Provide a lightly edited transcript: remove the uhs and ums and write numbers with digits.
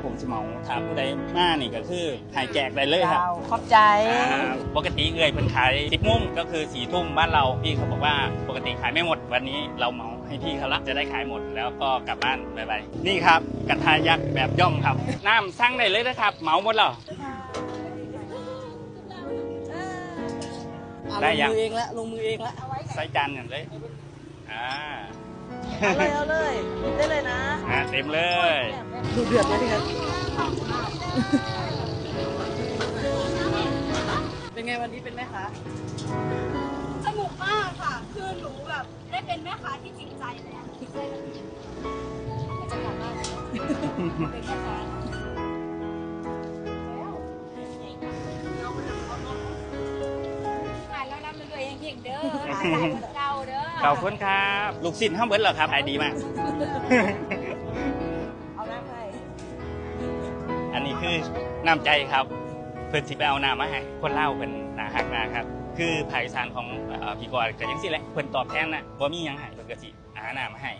ผมจะเหมาถามผู้ใดมานี่ก็คือหายแจกได้เลยครับ ขอบใจ ปกติเอ่ยเพิ่นขาย10 โมงก็คือ4 ทุ่มบ้านเราพี่เขาบอกว่าปกติขายไม่หมดวันนี้เราเหมาให้พี่เขาละจะได้ขายหมดแล้วก็กลับบ้านบ๊ายบายนี่ครับกระทายักษ์แบบย่อมครับน้ำสั่งได้เลยนะครับเหมาหมดแล้วได้ยัง ลงมือเองละ ใส่จานอย่างเลยเอาเลยได้เลยนะ เต็มเลย ดูเดือดเลยพี่ครับเป็นไงวันนี้เป็นไหมคะ สนุกมากค่ะ คือหนูแบบได้เป็นแม่ค้าที่จริงใจแล้วจะกลับบ้านเป็นแม่ค้าขายแล้วนำตัวเองเก่งเด้อขายเก่าเด้อ ขอบคุณครับลูกศิษย์ห้ามเบิร์ดเหรอครับขายดีมาก เอาน้ำให้ อันนี้คือน้ำใจครับเพื่อนสิไปเอาน้ำมาให้คนเล่าเป็นนาฮักนาครับคือภาคอีสานของพี่กอดก็ยังสิแหละเพื่อนตอบแทนนะว่ามีหยังให้เพื่อนก็สิหาน้ำมาให้